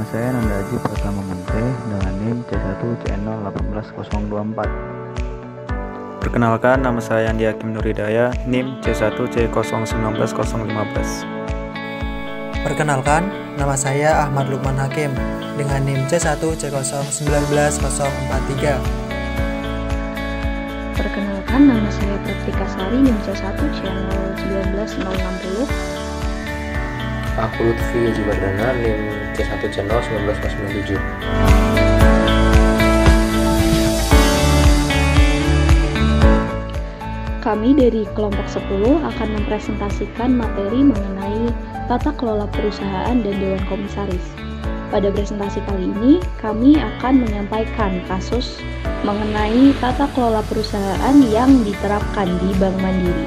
Nama saya Nanda Aji Pratama Mente dengan NIM C1C0181024. Perkenalkan, nama saya Andi Hakim Nuridaya, NIM C1C019015. Perkenalkan, nama saya Ahmad Lukman Hakim dengan NIM C1C019043. Perkenalkan, nama saya Pratika Sari, NIM C1C01960. Aku Lutfi Jibardana, NIM C1C01997. Kami dari kelompok 10 akan mempresentasikan materi mengenai tata kelola perusahaan dan Dewan Komisaris. Pada presentasi kali ini, kami akan menyampaikan kasus mengenai tata kelola perusahaan yang diterapkan di Bank Mandiri.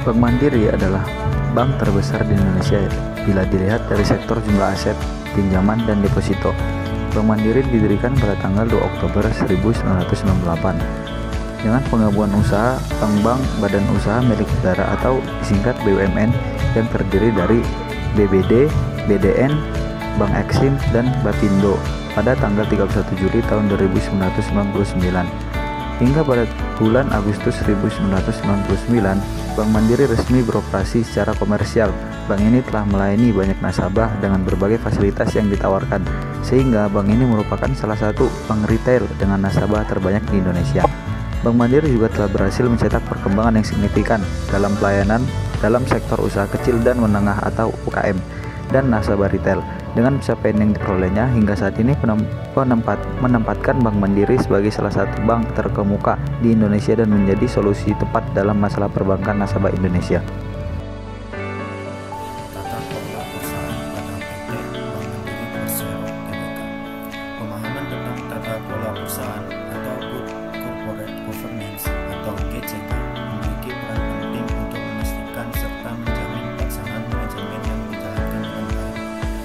Bank Mandiri adalah bank terbesar di Indonesia bila dilihat dari sektor jumlah aset, pinjaman, dan deposito. Bank Mandiri didirikan pada tanggal 2 Oktober 1998 dengan penggabungan usaha bank-bank badan usaha milik negara atau disingkat BUMN yang terdiri dari BBD, BDN, Bank Eksim, dan Bapindo pada tanggal 31 Juli tahun 1999. Hingga pada bulan Agustus 1999, Bank Mandiri resmi beroperasi secara komersial. Bank ini telah melayani banyak nasabah dengan berbagai fasilitas yang ditawarkan, sehingga bank ini merupakan salah satu bank retail dengan nasabah terbanyak di Indonesia. Bank Mandiri juga telah berhasil mencetak perkembangan yang signifikan dalam pelayanan dalam sektor usaha kecil dan menengah atau UKM dan nasabah retail. Dengan pencapaian yang diperolehnya hingga saat ini menempatkan Bank Mandiri sebagai salah satu bank terkemuka di Indonesia dan menjadi solusi tepat dalam masalah perbankan nasabah Indonesia. Tata kelola perusahaan pada PT Bank Mandiri Persero Tbk. Pemahaman tentang tata kelola perusahaan atau Good Corporate Governance atau GCG memiliki peran penting untuk memastikan serta menjamin pelaksanaan manajemen yang dijalankan dengan baik,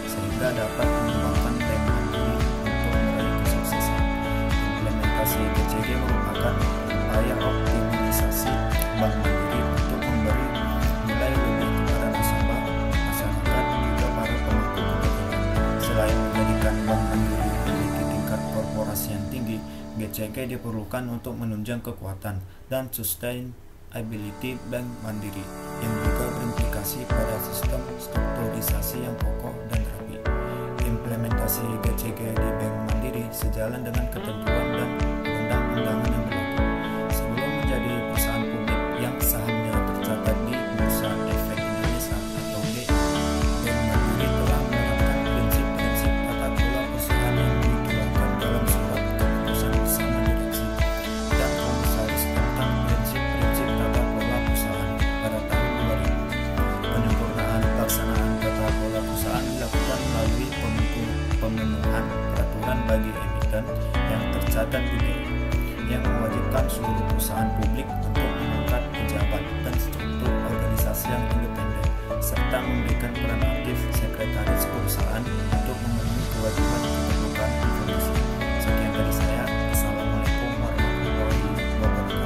sehingga dapat mengembangkan Bank Mandiri untuk meraih kesuksesan. Implementasi GCG merupakan upaya optimalisasi Bank Mandiri untuk memberi nilai lebih kepada nasabah, masyarakat, juga para pemangku kepentingan. Selain menjadikan Bank Mandiri memiliki tingkat korporasi yang tinggi, GCG diperlukan untuk menunjang kekuatan dan sustainability Bank Mandiri, yang juga berimplikasi pada sistem strukturisasi yang kokoh dan rapi. Implementasi GCG di Bank Mandiri sejalan dengan ketentuan dan undang-undangan yang berlaku. Sebelum menjadi perusahaan publik yang sahamnya tercatat di Bursa Efek Indonesia atau BI, Bank Mandiri telah menerapkan prinsip-prinsip tata kelola perusahaan yang dituangkan dalam surat keputusan bersama direksi dan komisaris tentang prinsip-prinsip tata kelola perusahaan pada tahun 2000. Penyempurnaan pelaksanaan tata kelola perusahaan dilakukan melalui pemenuhan peraturan bagi emiten yang tercatat di BI, yang mewajibkan seluruh perusahaan publik untuk mengangkat pejabat dan struktur organisasi yang independen, serta memberikan peran aktif sekretaris perusahaan untuk memenuhi kewajiban keterbukaan informasi. Sekian dari saya. Assalamualaikum warahmatullahi wabarakatuh.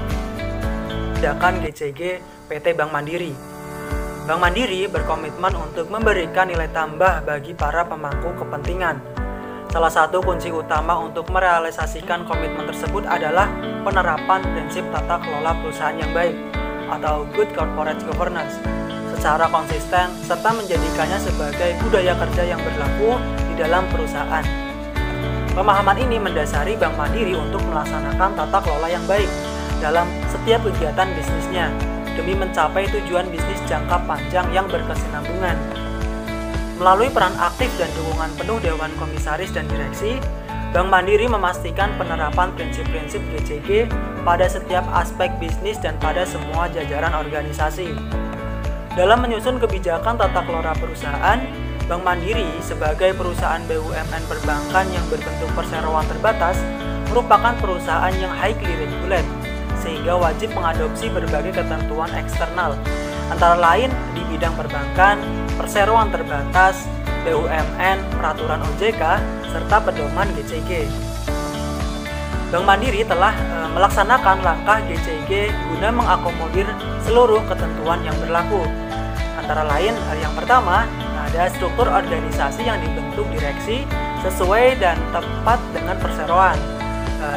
Tindakan GCG PT Bank Mandiri. Bank Mandiri berkomitmen untuk memberikan nilai tambah bagi para pemangku kepentingan. Salah satu kunci utama untuk merealisasikan komitmen tersebut adalah penerapan prinsip tata kelola perusahaan yang baik atau Good Corporate Governance secara konsisten serta menjadikannya sebagai budaya kerja yang berlaku di dalam perusahaan. Pemahaman ini mendasari Bank Mandiri untuk melaksanakan tata kelola yang baik dalam setiap kegiatan bisnisnya demi mencapai tujuan bisnis jangka panjang yang berkesinambungan. Melalui peran aktif dan dukungan penuh Dewan Komisaris dan Direksi, Bank Mandiri memastikan penerapan prinsip-prinsip GCG pada setiap aspek bisnis dan pada semua jajaran organisasi. Dalam menyusun kebijakan tata kelola perusahaan, Bank Mandiri sebagai perusahaan BUMN perbankan yang berbentuk perseroan terbatas merupakan perusahaan yang highly regulated, sehingga wajib mengadopsi berbagai ketentuan eksternal, antara lain di bidang perbankan, perseroan terbatas, BUMN, peraturan OJK, serta pedoman GCG. Bank Mandiri telah melaksanakan langkah GCG guna mengakomodir seluruh ketentuan yang berlaku. Antara lain, yang pertama, ada struktur organisasi yang dibentuk direksi sesuai dan tepat dengan perseroan.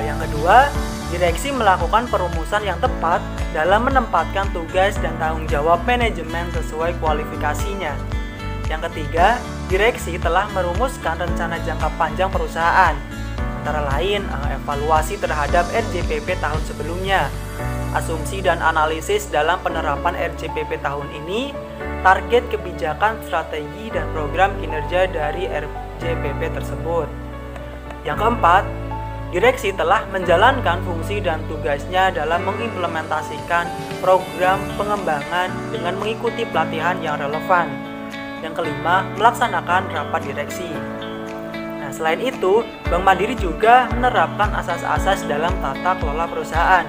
Yang kedua, direksi melakukan perumusan yang tepat dalam menempatkan tugas dan tanggung jawab manajemen sesuai kualifikasinya. Yang ketiga, direksi telah merumuskan rencana jangka panjang perusahaan, antara lain evaluasi terhadap RJPP tahun sebelumnya, asumsi dan analisis dalam penerapan RJPP tahun ini, target kebijakan, strategi, dan program kinerja dari RJPP tersebut. Yang keempat, direksi telah menjalankan fungsi dan tugasnya dalam mengimplementasikan program pengembangan dengan mengikuti pelatihan yang relevan. Yang kelima, melaksanakan rapat direksi. Nah, selain itu, Bank Mandiri juga menerapkan asas-asas dalam tata kelola perusahaan.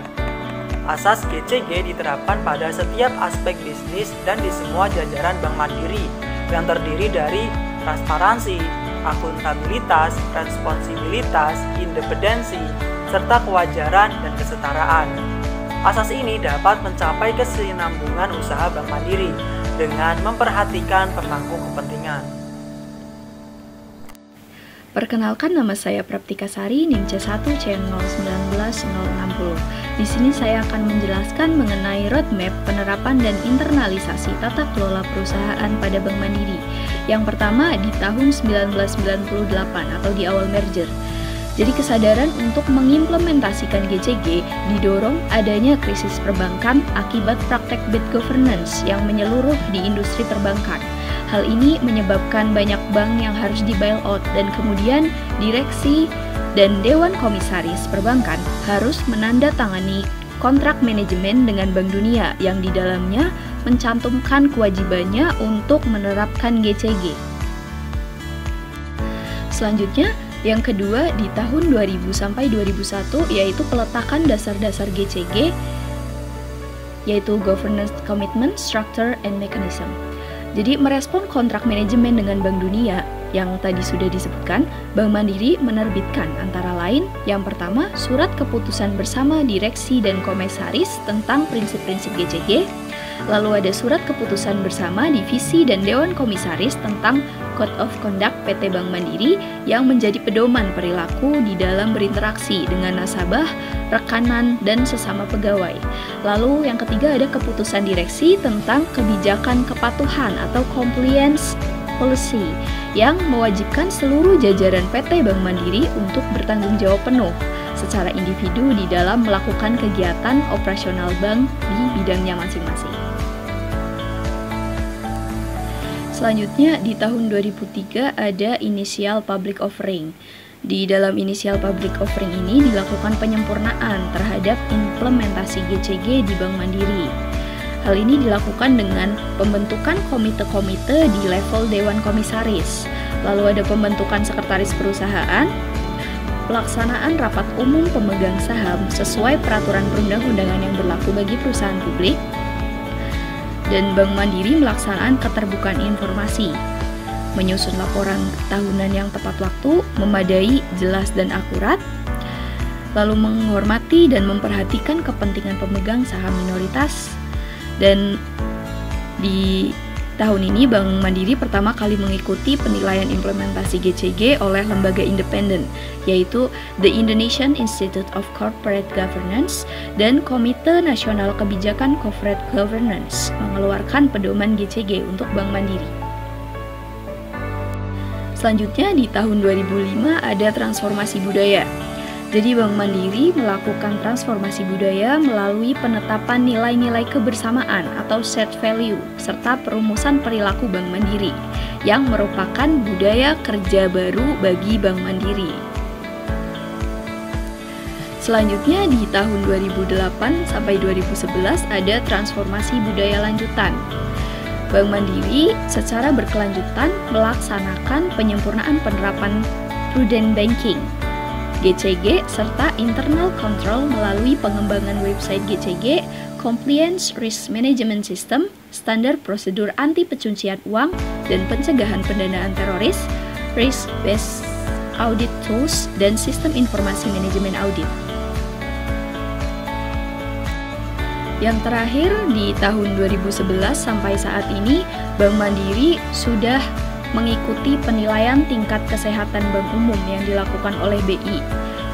Asas GCG diterapkan pada setiap aspek bisnis dan di semua jajaran Bank Mandiri yang terdiri dari transparansi, akuntabilitas, responsibilitas, independensi, serta kewajaran dan kesetaraan. Asas ini dapat mencapai kesinambungan usaha Bank Mandiri dengan memperhatikan pemangku kepentingan. Perkenalkan, nama saya Praptika Sari, NIM C1C019060. Di sini saya akan menjelaskan mengenai roadmap penerapan dan internalisasi tata kelola perusahaan pada Bank Mandiri. Yang pertama di tahun 1998 atau di awal merger. Jadi kesadaran untuk mengimplementasikan GCG didorong adanya krisis perbankan akibat praktek bad governance yang menyeluruh di industri perbankan. Hal ini menyebabkan banyak bank yang harus di bailout dan kemudian direksi dan Dewan Komisaris Perbankan harus menandatangani kontrak manajemen dengan Bank Dunia yang di dalamnya mencantumkan kewajibannya untuk menerapkan GCG. Selanjutnya, yang kedua di tahun 2000 sampai 2001 yaitu peletakan dasar-dasar GCG, yaitu Governance Commitment, Structure, and Mechanism. Jadi merespon kontrak manajemen dengan Bank Dunia yang tadi sudah disebutkan, Bank Mandiri menerbitkan antara lain yang pertama surat keputusan bersama direksi dan komisaris tentang prinsip-prinsip GCG, lalu ada surat keputusan bersama divisi dan Dewan Komisaris tentang Code of Conduct PT Bank Mandiri yang menjadi pedoman perilaku di dalam berinteraksi dengan nasabah, rekanan, dan sesama pegawai. Lalu yang ketiga ada keputusan direksi tentang kebijakan kepatuhan atau compliance policy yang mewajibkan seluruh jajaran PT Bank Mandiri untuk bertanggung jawab penuh secara individu di dalam melakukan kegiatan operasional bank di bidangnya masing-masing. Selanjutnya di tahun 2003 ada initial public offering. Di dalam initial public offering ini dilakukan penyempurnaan terhadap implementasi GCG di Bank Mandiri. Hal ini dilakukan dengan pembentukan komite-komite di level Dewan Komisaris. Lalu ada pembentukan sekretaris perusahaan, pelaksanaan rapat umum pemegang saham sesuai peraturan perundang-undangan yang berlaku bagi perusahaan publik, dan Bank Mandiri melaksanakan keterbukaan informasi, menyusun laporan tahunan yang tepat waktu, memadai, jelas, dan akurat, lalu menghormati dan memperhatikan kepentingan pemegang saham minoritas. Dan di tahun ini Bank Mandiri pertama kali mengikuti penilaian implementasi GCG oleh lembaga independen, yaitu The Indonesian Institute of Corporate Governance dan Komite Nasional Kebijakan Corporate Governance mengeluarkan pedoman GCG untuk Bank Mandiri. Selanjutnya di tahun 2005 ada transformasi budaya. Jadi Bank Mandiri melakukan transformasi budaya melalui penetapan nilai-nilai kebersamaan atau set value serta perumusan perilaku Bank Mandiri yang merupakan budaya kerja baru bagi Bank Mandiri. Selanjutnya di tahun 2008 sampai 2011 ada transformasi budaya lanjutan. Bank Mandiri secara berkelanjutan melaksanakan penyempurnaan penerapan prudent banking, GCG, serta internal control melalui pengembangan website GCG, Compliance Risk Management System, standar prosedur anti pencucian uang dan pencegahan pendanaan teroris, risk-based audit tools, dan sistem informasi manajemen audit. Yang terakhir di tahun 2011 sampai saat ini, Bank Mandiri sudah mengikuti penilaian tingkat kesehatan bank umum yang dilakukan oleh BI,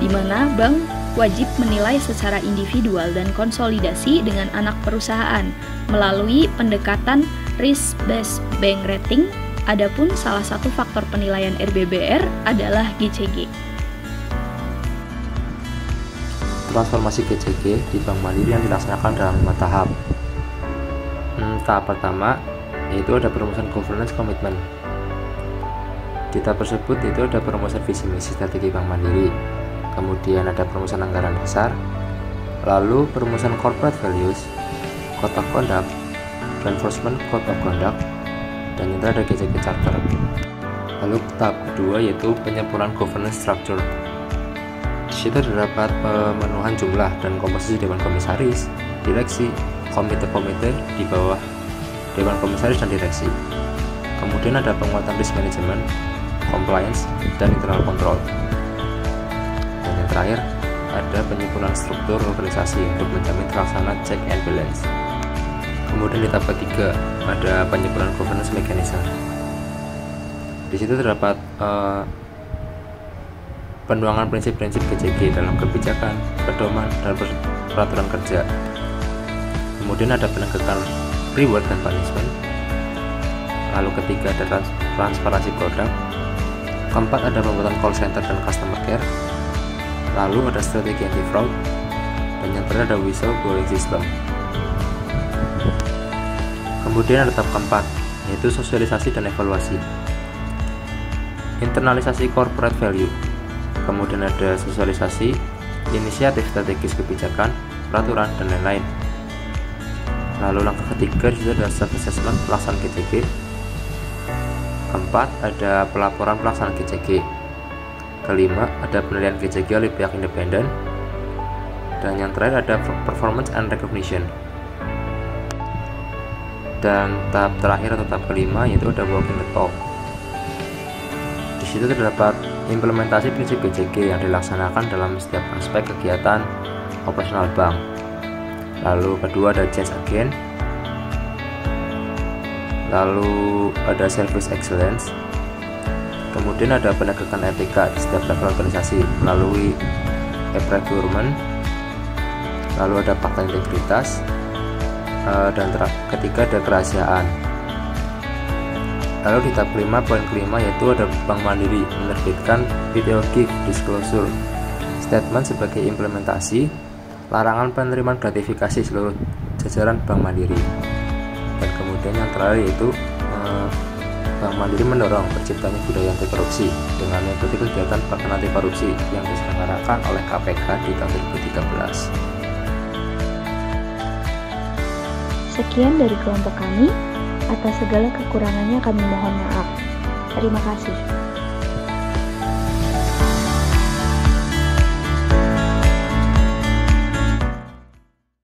di mana bank wajib menilai secara individual dan konsolidasi dengan anak perusahaan melalui pendekatan risk-based bank rating. Adapun salah satu faktor penilaian RBBR adalah GCG. Transformasi GCG di Bank Mandiri yang dilaksanakan dalam 5 tahap. Tahap pertama yaitu ada perumusan governance komitmen. Di tahap tersebut itu ada perumusan visi misi strategi Bank Mandiri, kemudian ada perumusan anggaran dasar, lalu perumusan corporate values, code of conduct, enforcement code of conduct, dan yang terakhir ada GCG charter. Lalu tahap kedua yaitu penyempurnaan governance structure. Di situ terdapat pemenuhan jumlah dan komposisi dewan komisaris, direksi, komite-komite di bawah dewan komisaris dan direksi. Kemudian ada penguatan risk management, compliance, dan internal control. Dan yang terakhir ada penyempurnaan struktur organisasi untuk menjamin terlaksana check and balance. Kemudian di tahap ketiga ada penyempurnaan governance mechanism. Di situ terdapat penuangan prinsip-prinsip GCG dalam kebijakan, pedoman, dan peraturan kerja. Kemudian ada penegakan reward dan punishment. Lalu ketiga ada transparansi produk. Keempat ada pembuatan call center dan customer care. Lalu ada strategi anti fraud. Dan yang terakhir ada whistleblowing system. Kemudian ada tahap keempat, yaitu sosialisasi dan evaluasi. Internalisasi corporate value. Kemudian ada sosialisasi, inisiatif strategis kebijakan, peraturan, dan lain-lain. Lalu langkah ketiga disitu ada self assessment pelaksanaan GCG. Keempat ada pelaporan pelaksanaan GCG. Kelima ada penilaian GCG oleh pihak independen. Dan yang terakhir ada performance and recognition. Dan tahap terakhir atau tahap kelima yaitu ada walking the talk. Di situ terdapat implementasi prinsip GCG yang dilaksanakan dalam setiap aspek kegiatan operasional bank. Lalu kedua ada change agent. Lalu ada service excellence. Kemudian ada penegakan etika di setiap level organisasi melalui e-procurement. Lalu ada fakta integritas. Dan ketiga ada kerahasiaan. Lalu di tahap kelima, poin kelima yaitu ada Bank Mandiri menerbitkan Video Gift Disclosure Statement sebagai implementasi larangan penerimaan gratifikasi seluruh jajaran Bank Mandiri. Dan kemudian yang terakhir yaitu Bank Mandiri mendorong terciptanya budaya anti korupsi dengan mengikuti kegiatan pekan anti korupsi yang diselenggarakan oleh KPK di tahun 2013. Sekian dari kelompok kami. Atas segala kekurangannya kami mohon maaf. Terima kasih.